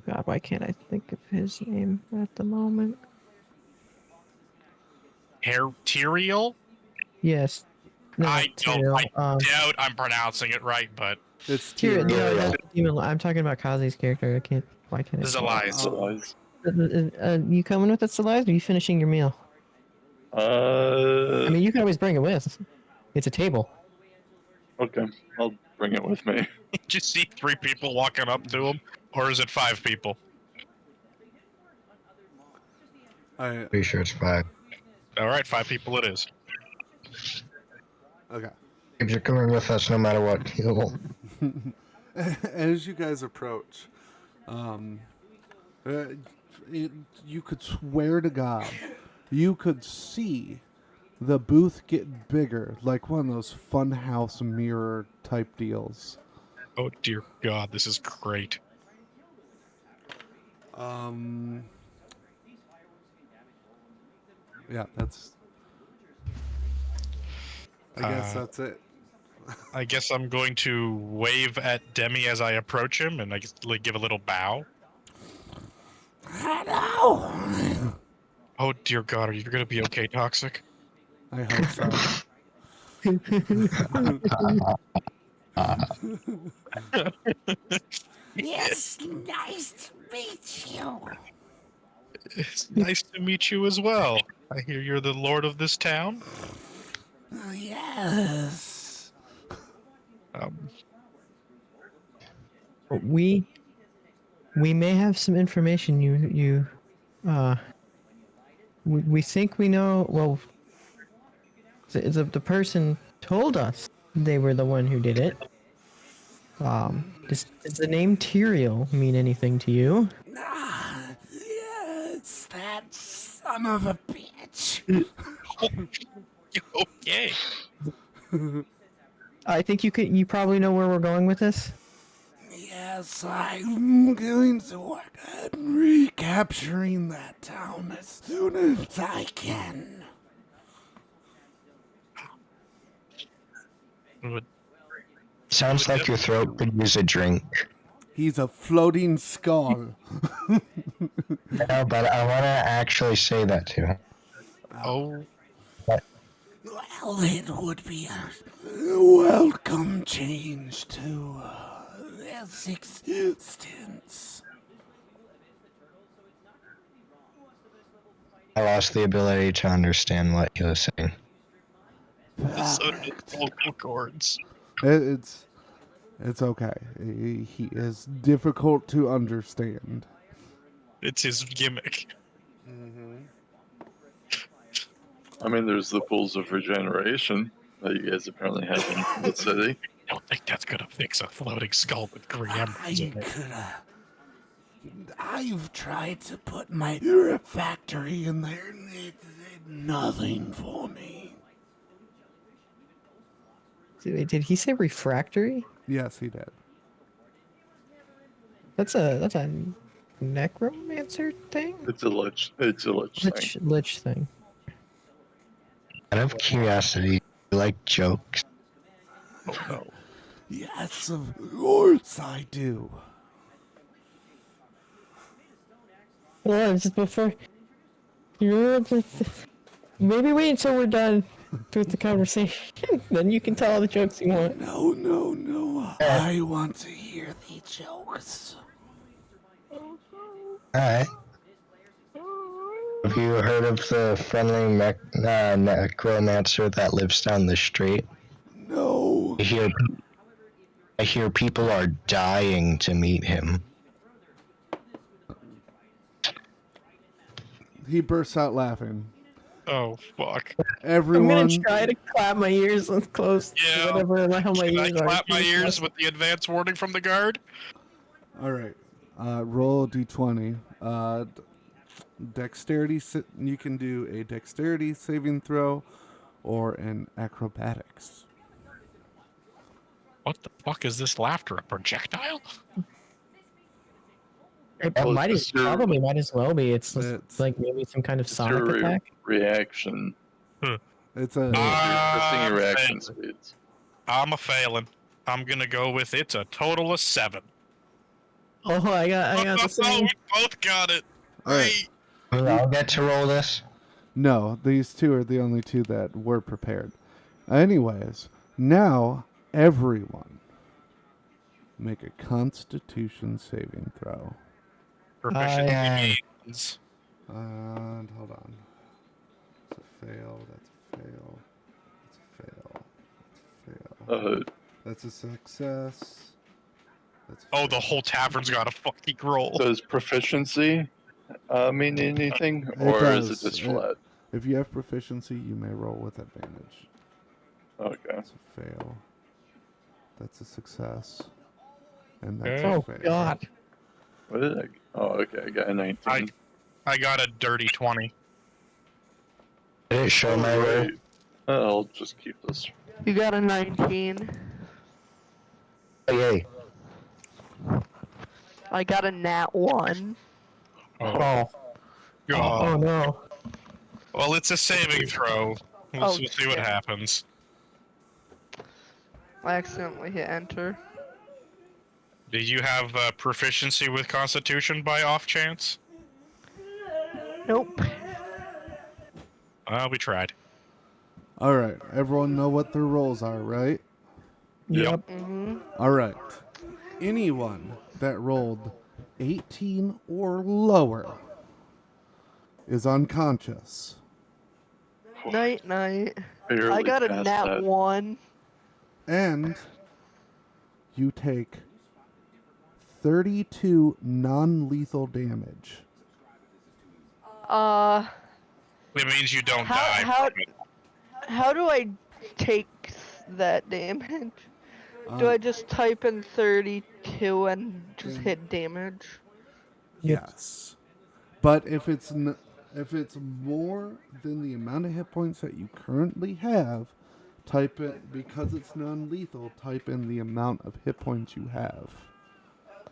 god, why can't I think of his name at the moment? Tyrael? Yes. No, I Tyrael, doubt I'm pronouncing it right, but It's Tyrael, no, Tyrael. that's the demon. I'm talking about Kazi's character. I can't. Why can't I? this is a lie. You coming with us, Elias? Or are you finishing your meal? I mean, you can always bring it with. It's a table. Okay, I'll bring it with me. Did you see 3 people walking up to him? Or is it 5 people? Pretty sure it's 5. Alright, 5 people it is. Okay. If you're coming with us no matter what, you'll... As you guys approach, you could swear to God, you could see the booth get bigger, like one of those funhouse mirror type deals. Oh dear god, this is great. Yeah, that's. I guess that's it. I guess I'm going to wave at Demi as I approach him, and I guess, like, give a little bow. Hello. Oh dear god, are you gonna be okay, Toxic? I hope so. Yes, nice to meet you. It's nice to meet you as well. I hear you're the lord of this town. Yes. We may have some information. We think we know. Well, the person told us they were the one who did it. Does the name Tyrael mean anything to you? Yes, that son of a bitch. Okay. I think you probably know where we're going with this. Yes, I'm going to work on recapturing that town as soon as I can. Sounds like your throat could use a drink. He's a floating skull. I know, but I want to actually say that to him. Oh, Well, it would be a welcome change to this existence. I lost the ability to understand what he was saying. So did Perfect. vocal cords. It's okay. He is difficult to understand. It's his gimmick. I mean, there's the pools of regeneration that you guys apparently have in the city. I don't think that's gonna fix a floating skull with green emeralds in it. I've tried to put my refractory in there and it did nothing for me. Did he say refractory? Yes, he did. That's a necromancer thing. It's a lich. It's a lich thing. Lich thing. Out of curiosity, you like jokes? Oh no. Yes, of course I do. Well, just before maybe wait until we're done with the conversation, then you can tell all the jokes you want. No, no, no. I want to hear the jokes. Alright. Have you heard of the friendly necromancer that lives down the street? No. I hear people are dying to meet him. He bursts out laughing. Oh fuck! Everyone. I'm gonna try to clap my ears close. Yeah. Whatever the hell my Can I ears are. clap my ears with the advance warning from the guard? All right. Roll a d20. Dexterity. You can do a dexterity saving throw, or an acrobatics. What the fuck is this laughter? A projectile? It Oh, might it's your- probably might as well be. It's It's- like maybe some kind of It's sonic your attack. reaction. It's a. You're testing your reaction Thanks. speeds. I'm a failing. I'm gonna go with it's a total of 7. Oh, I got the Oh, same. we both got it. All right. Great. I'll get to roll this. No, these two are the only two that were prepared. Anyways, now everyone make a Constitution saving throw. Proficiency I- means And hold on. That's a fail. That's a fail. That's a fail. That's a fail. That's a success. That's a oh, fail. the whole tavern's got a fucking roll. Does proficiency mean anything, It or is does. it just It- flat? If you have proficiency, you may roll with advantage. Okay. That's a fail. That's a success. And that's Okay. a Oh fail. God. What did I? Oh, okay. I got a 19. I got a dirty 20. Did it show my roll? Right. I'll just keep this. You got a 19. Yay. I got a nat 1. Oh, Oh. God. Oh no. Well, it's a saving throw. We'll Oh, see what shit. happens. I accidentally hit enter. Did you have proficiency with Constitution by off chance? Nope. We tried. All right. Everyone know what their rolls are, right? Yep. Mm-hmm. All right. Anyone that rolled 18 or lower is unconscious. Night, night. Barely I got a passed nat that. 1. And you take 32 non-lethal damage. It means you don't How- die how- from it. How do I take that damage? Do I just type in 32 and just hit damage? Yes. But if it's if it's more than the amount of hit points that you currently have, type it, because it's non-lethal, type in the amount of hit points you have.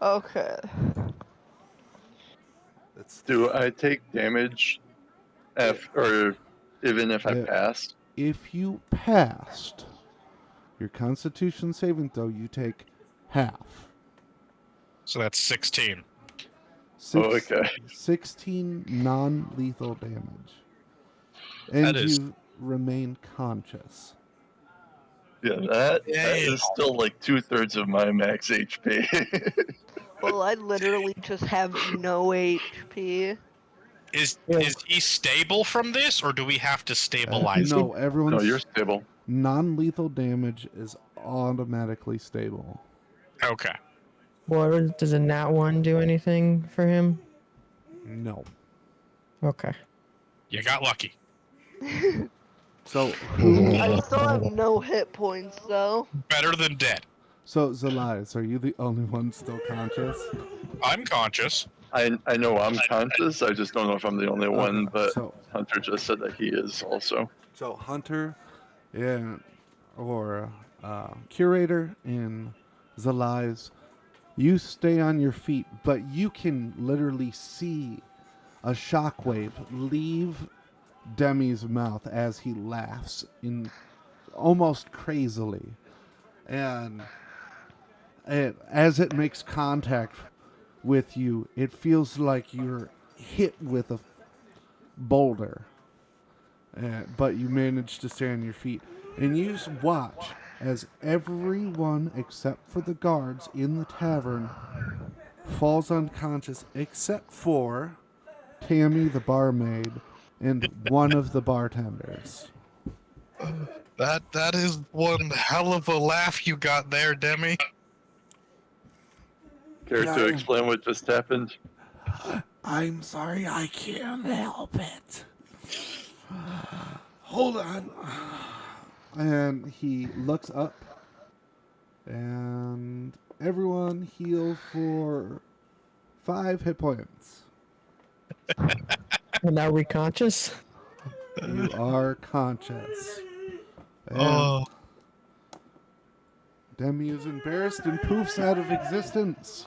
Okay. Do I take damage or even if I Yeah. pass? If you passed your Constitution saving throw, you take half. So that's 16. Oh, okay. 16 non-lethal damage. And That is- you remain conscious. Yeah, that Yay. is still like 2/3 of my max HP. Well, I literally just have no HP. Is he stable from this, or do we have to stabilize him? No, everyone's no, you're stable. Non-lethal damage is automatically stable. Okay. What does a nat 1 do anything for him? No. Okay. You got lucky. So who? I still have no hit points though. Better than dead. So Zelias, are you the only one still conscious? I'm conscious. I know I'm conscious. I just don't know if I'm the only one. Okay, But so Hunter just said that he is also. Hunter, and or Curator and Zelias, you stay on your feet, but you can literally see a shockwave leave Demi's mouth as he laughs in almost crazily, and as it makes contact with you, it feels like you're hit with a boulder, but you manage to stay on your feet, and you watch as everyone except for the guards in the tavern falls unconscious, except for Tammy the barmaid and one of the bartenders. That is one hell of a laugh you got there, Demi. Care to explain what just happened? I'm sorry, I can't help it. Hold on. And he looks up, and everyone heal for 5 hit points. And are we conscious? You are conscious. And Oh, Demi is embarrassed and poofs out of existence.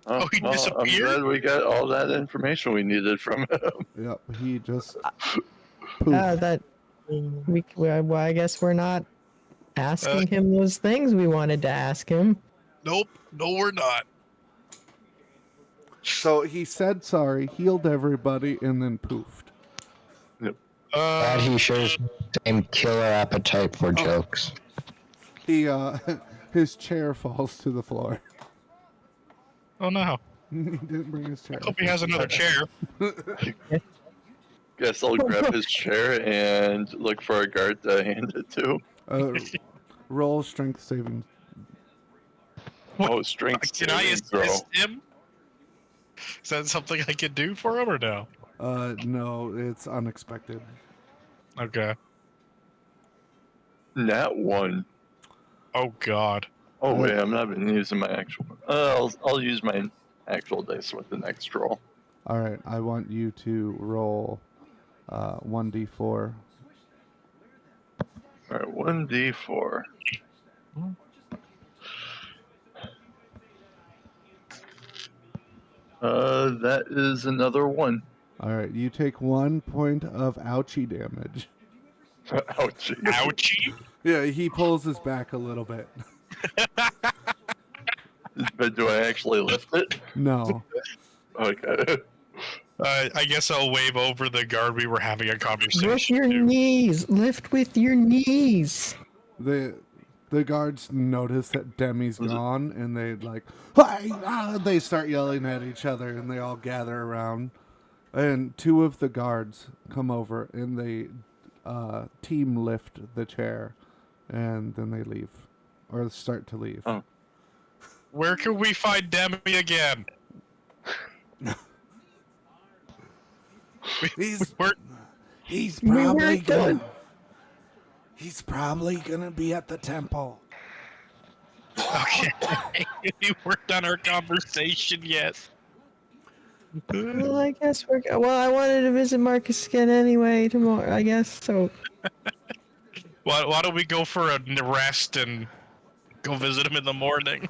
Oh, he I'm disappeared? glad we got all that information we needed from him. Yep, he just poof. That well, I guess we're not asking him those things we wanted to ask him. nope. No, we're not. So he said sorry, healed everybody, and then poofed. Glad he shows the same killer appetite for jokes. He his chair falls to the floor. Oh no. He didn't bring his chair. Hope he has another chair. Guess I'll grab his chair and look for a guard to hand it to. Roll strength saving. Oh, strength Can I saving throw. assist him? Is that something I can do for him or no? No, it's unexpected. Okay. Nat 1. Oh God. Oh wait, I'm not even using my actual. I'll use my actual dice with the next roll. All right, I want you to roll 1d4. All right, 1d4. That is another 1. All right, you take 1 point of ouchie damage. Ouchie. Ouchie. Yeah, he pulls his back a little bit. But do I actually lift it? No. Okay. I guess I'll wave over the guard we were having a conversation. With your to. knees. Lift with your knees. The guards notice that Demi's gone, and they like, "Hey!" They start yelling at each other, and they all gather around. And 2 of the guards come over, and they team lift the chair, and then they leave, or start to leave. Oh. Where can we find Demi again? He's We're, he's We probably weren't gonna done. he's probably gonna be at the temple. okay. We weren't done our conversation yet. Well, I guess we're. Well, I wanted to visit Marcus again anyway tomorrow. I guess so. Why don't we go for a rest and go visit him in the morning?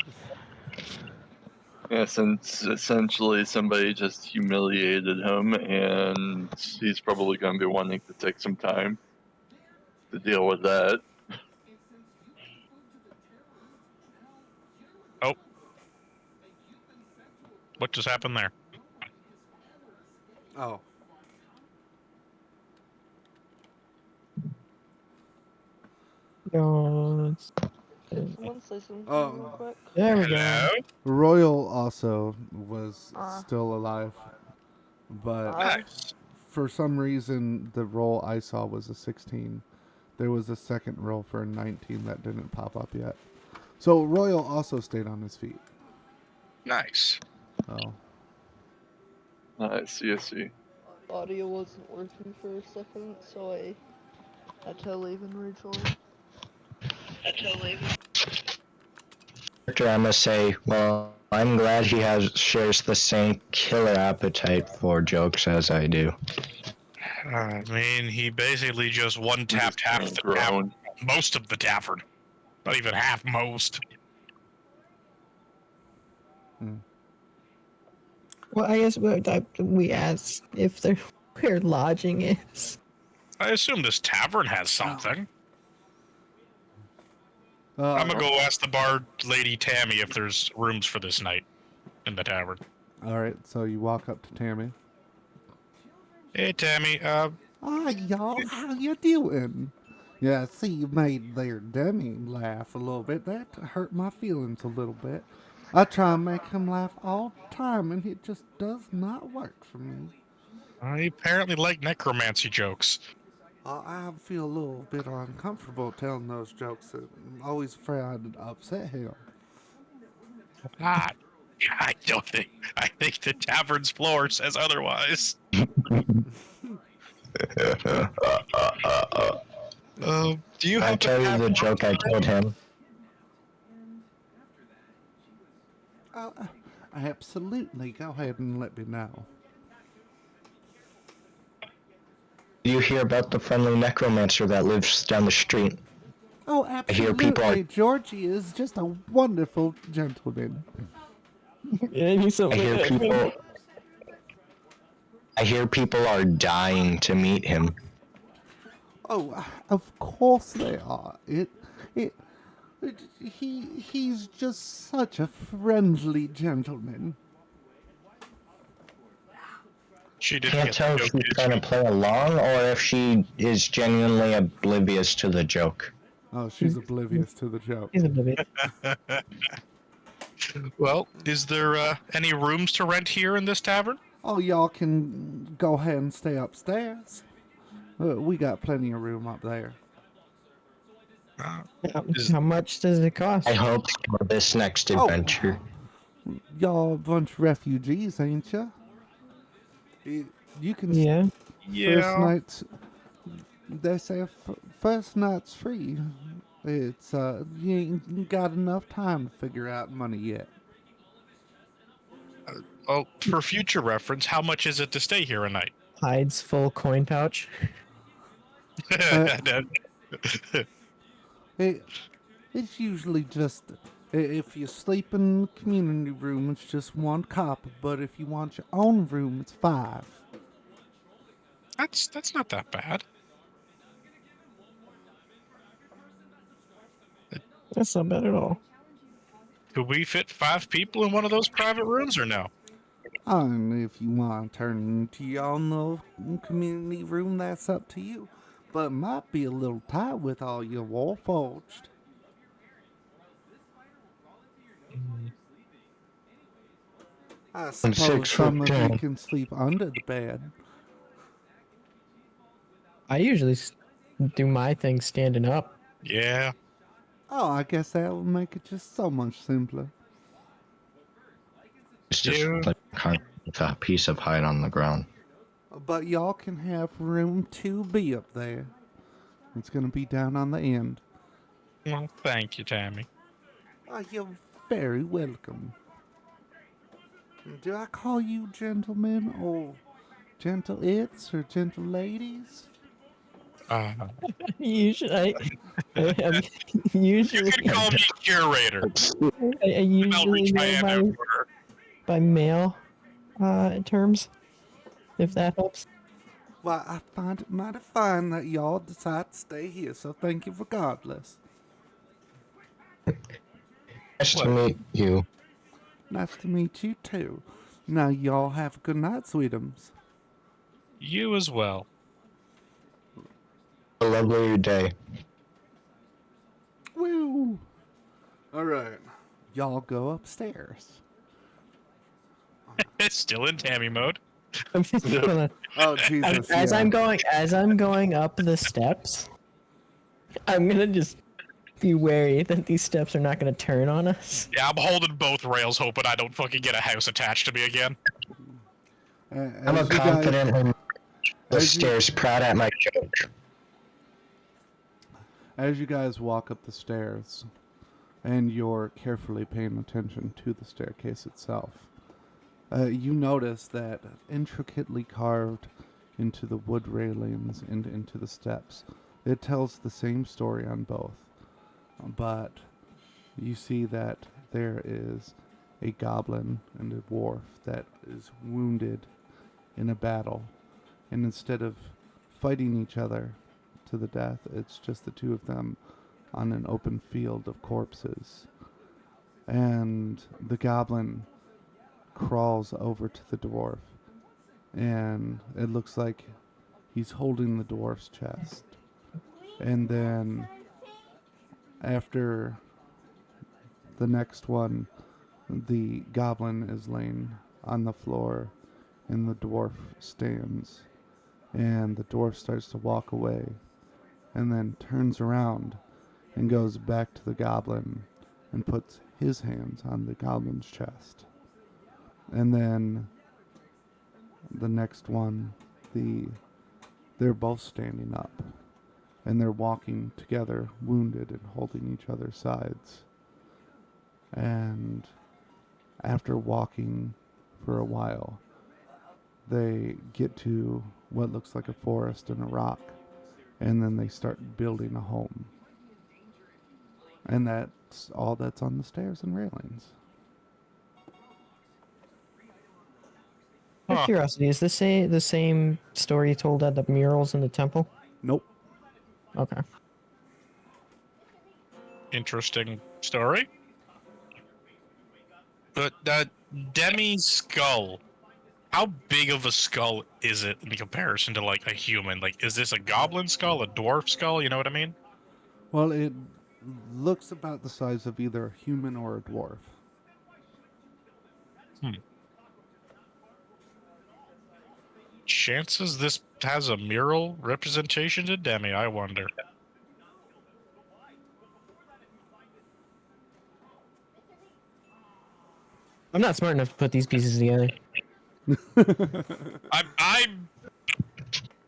Yeah, since essentially somebody just humiliated him, and he's probably going to be wanting to take some time to deal with that. Oh. What just happened there? Oh. No, Someone say something Oh. real quick. there we go. Hello? Royal also was Ah. still alive, but Ah. Nice. for some reason the roll I saw was a 16. There was a second roll for a 19 that didn't pop up yet. So Royal also stayed on his feet. Nice. Oh. I see. Audio wasn't working for a second, so I had to leave and rejoin. I must say, well, I'm glad he shares the same killer appetite for jokes as I do. I mean, he basically just one-tapped half the tavern. Most of the tavern. Not even half, most. Well, I guess we asked if they're where lodging is. I assume this tavern has something. I'm gonna go ask the bard lady Tammy if there's rooms for this night in the tavern. All right, so you walk up to Tammy. Hey, Tammy. Hi, y'all. How you doing? Yeah, I see you made their dummy laugh a little bit. That hurt my feelings a little bit. I try and make him laugh all the time, and it just does not work for me. I apparently like necromancy jokes. I feel a little bit uncomfortable telling those jokes. I'm always afraid I'd upset him. I don't think. I think the tavern's floor says otherwise. Do you have I'll tell you the joke I told him. Absolutely. Go ahead and let me know. You hear about the friendly necromancer that lives down the street? Oh, I hear people absolutely. Georgie is just a wonderful gentleman. Yeah, he's so I hear people are dying to meet him. Oh, of course they are. He's just such a friendly gentleman. She didn't Can't get tell the if joke, she's did trying she? to play along or if she is genuinely oblivious to the joke. Oh, she's oblivious to the joke. He's oblivious. Well, is there any rooms to rent here in this tavern? Oh, y'all can go ahead and stay upstairs. We got plenty of room up there. How much does it cost? I hope for this next adventure. Y'all a bunch of refugees, ain't ya? You can Yeah. first night's. They say first night's free. It's you ain't got enough time to figure out money yet. Oh, for future reference, how much is it to stay here a night? Hyde's full coin pouch. It's usually just if you sleep in the community room, it's just 1 copper. But if you want your own room, it's 5. That's not that bad. That's not bad at all. Could we fit 5 people in one of those private rooms or no? And if you want to turn into your own little community room, that's up to you. But it might be a little tight with all your warforged. I suppose some of you can sleep under the bed. I usually do my thing standing up. Yeah. Oh, I guess that would make it just so much simpler. It's just like a piece of hide on the ground. But y'all can have room 2B up there. It's gonna be down on the end. Well, thank you, Tammy. Oh, you're very welcome. Do I call you gentlemen or gentle-its or gentle ladies? Usually, usually, You can call me curator. I I'll usually reach my hand go out for her. by male terms, if that helps. Well, I find it mighty fine that y'all decide to stay here, so thank you regardless. Nice to meet you. Nice to meet you too. Now y'all have a good night, sweetums. You as well. A lovely day. Woo! Alright. Y'all go upstairs. It's still in Tammy mode. I'm just gonna, Oh Jesus! as I'm going up the steps, I'm gonna just be wary that these steps are not gonna turn on us. Yeah, I'm holding both rails, hoping I don't fucking get a house attached to me again. I'm a As you guys, confident the as you- stairs, proud at my coach. as you guys walk up the stairs, and you're carefully paying attention to the staircase itself, you notice that intricately carved into the wood railings and into the steps, it tells the same story on both. But you see that there is a goblin and a dwarf that is wounded in a battle. And instead of fighting each other to the death, it's just the two of them on an open field of corpses. And the goblin crawls over to the dwarf, and it looks like he's holding the dwarf's chest. And then after the next one, the goblin is laying on the floor and the dwarf stands, and the dwarf starts to walk away and then turns around and goes back to the goblin and puts his hands on the goblin's chest. And then the next one, they're both standing up, and they're walking together, wounded and holding each other's sides. And after walking for a while, they get to what looks like a forest and a rock, and then they start building a home. And that's all that's on the stairs and railings. Out of Huh. curiosity, is this the same story you told at the murals in the temple? Nope. Okay. Interesting story. But that Demi skull, how big of a skull is it in comparison to like a human? Like, is this a goblin skull, a dwarf skull? You know what I mean? Well, it looks about the size of either a human or a dwarf. Chances this has a mural representation to Demi, I wonder. I'm not smart enough to put these pieces together. I'm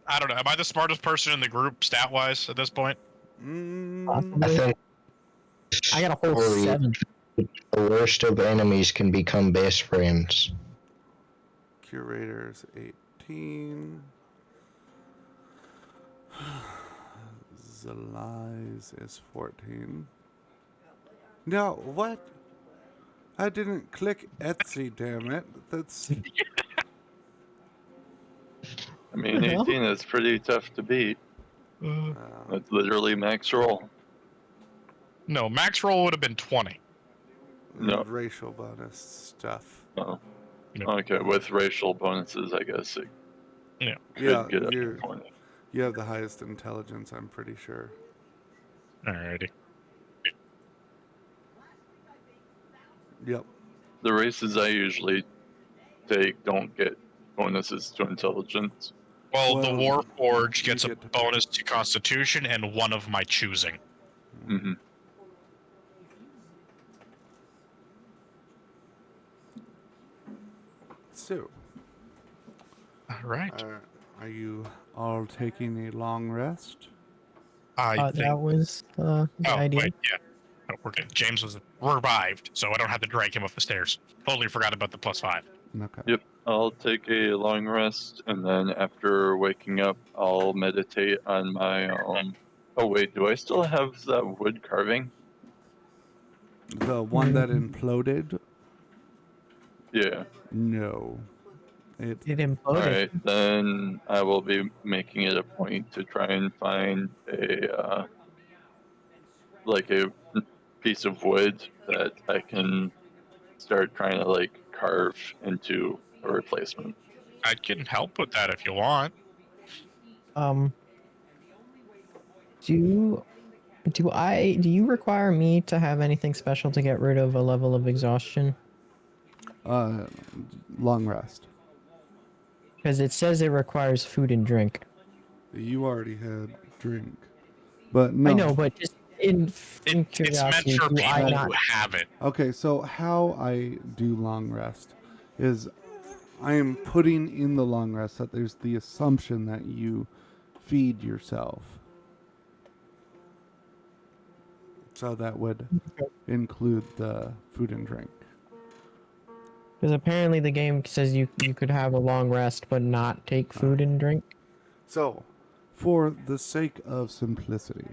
I don't know. Am I the smartest person in the group stat wise at this point? Mm, I Possibly. think I got a whole story, 7. the worst of enemies can become best friends. Curators 18. Zalize is 14. No, what? I didn't click Etsy, damn it. That's I mean, the hell? 18 is pretty tough to beat. That's literally max roll. No, max roll would have been 20. No. racial bonus stuff. Oh. Yep. Okay, with racial bonuses, I guess it Yeah. could Yeah, get up to you're- 20. You have the highest intelligence, I'm pretty sure. Alrighty. Yep. The races I usually take don't get bonuses to intelligence. Well, the Well, Warforged you gets a get to- bonus to Constitution and one of my choosing. Hmm. So, Alright. are you all taking a long rest? I think. That was the Oh, idea. wait, yeah. No, we're good. James was revived, so I don't have to drag him up the stairs. Totally forgot about the +5. Okay. Yep, I'll take a long rest, and then after waking up, I'll meditate on my. Oh wait, do I still have that wood carving? The one that imploded? Yeah. No. It It imploded. All right, then I will be making it a point to try and find a like a piece of wood that I can start trying to like carve into a replacement. I can help with that if you want. Do you require me to have anything special to get rid of a level of exhaustion? long rest. Because it says it requires food and drink. You already had drink. But no. I know, but just in It's meant curiosity, for do I people not? who have it. Okay, so how I do long rest is I am putting in the long rest that there's the assumption that you feed yourself. So that would include the food and drink. Because apparently the game says you could have a long rest but not take food and drink. So, for the sake of simplicity,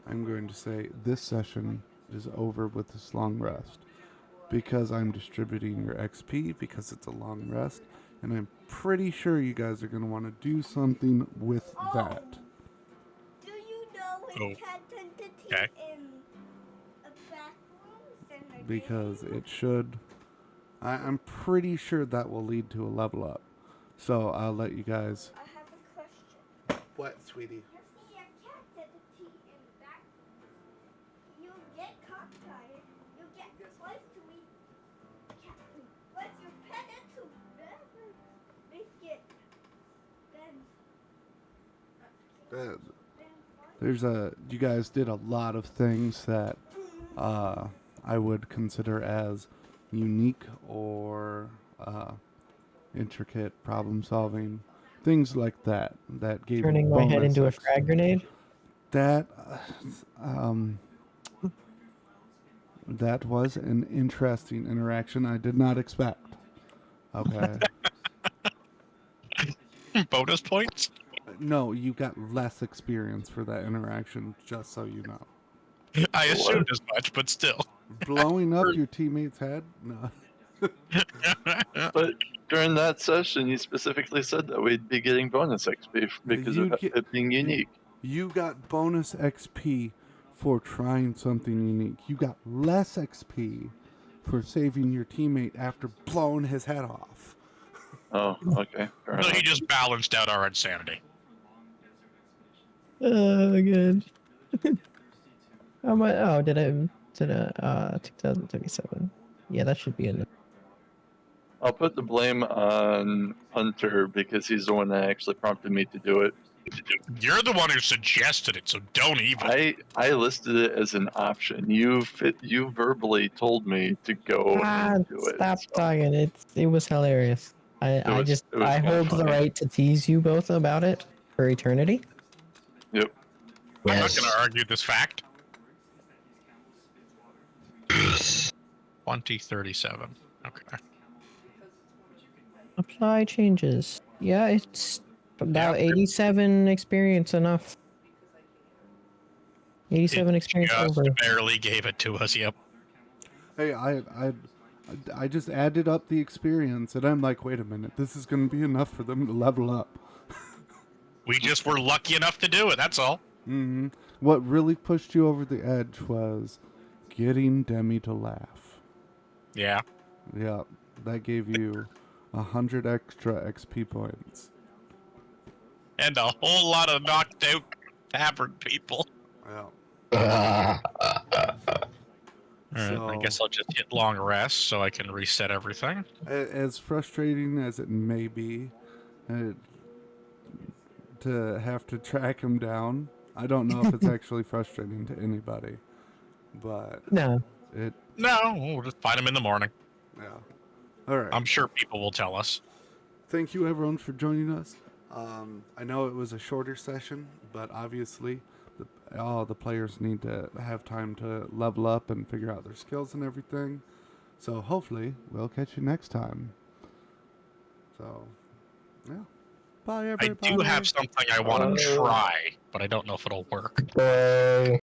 I'm going to say this session is over with this long rest. Because I'm distributing your XP, because it's a long rest, and I'm pretty sure you guys are going to want to do something with that. Do you know Oh, it can tentative okay. in a bathroom in a Because game? it should. I'm pretty sure that will lead to a level up. So I'll let you guys. I have a question. What, sweetie? You see a cat tentative in bathrooms. You get cockeyed. You get twice to eat cat food. But your pet it to make it then There's you guys did a lot of things that I would consider as unique or intricate problem solving, things like that. That gave Turning you my head bonus into a X. frag grenade. That was an interesting interaction I did not expect. Okay. Bonus points? No, you got less experience for that interaction, just so you know. I assumed as much, but still. Blowing up your teammate's head? No. But during that session, you specifically said that we'd be getting bonus XP because of You'd get- it being unique. You got bonus XP for trying something unique. You got less XP for saving your teammate after blowing his head off. Oh, okay. Fair So he enough. just balanced out our insanity. Oh, good. How much? Oh, did I? 2037. Yeah, that should be enough. I'll put the blame on Hunter because he's the one that actually prompted me to do it. You're the one who suggested it, so don't even. I listed it as an option. You verbally told me to go and do it. Stop so talking. It was hilarious. I it was I kinda hold the funny. right to tease you both about it for eternity. Yep. I'm not Yes. going to argue this fact. 2037. Okay. Apply changes. Yeah, it's about 87 experience enough. 87 experience Just over. barely gave it to us, yep. Hey, I just added up the experience, and I'm like, wait a minute, this is going to be enough for them to level up. We just were lucky enough to do it, that's all. Hmm. What really pushed you over the edge was getting Demi to laugh. Yeah. Yeah, that gave you 100 extra XP points. And a whole lot of knocked out tavern people. Yeah. Alright, I guess I'll just hit long rest so I can reset everything. As frustrating as it may be to have to track him down, I don't know if it's actually frustrating to anybody, but No. it, No, we'll just find them in the morning. yeah. All right. I'm sure people will tell us. Thank you, everyone, for joining us. I know it was a shorter session, but obviously all the players need to have time to level up and figure out their skills and everything. So hopefully we'll catch you next time. So, yeah. Bye, I everybody. do have something I want to try, but I don't know if it'll work. Bye.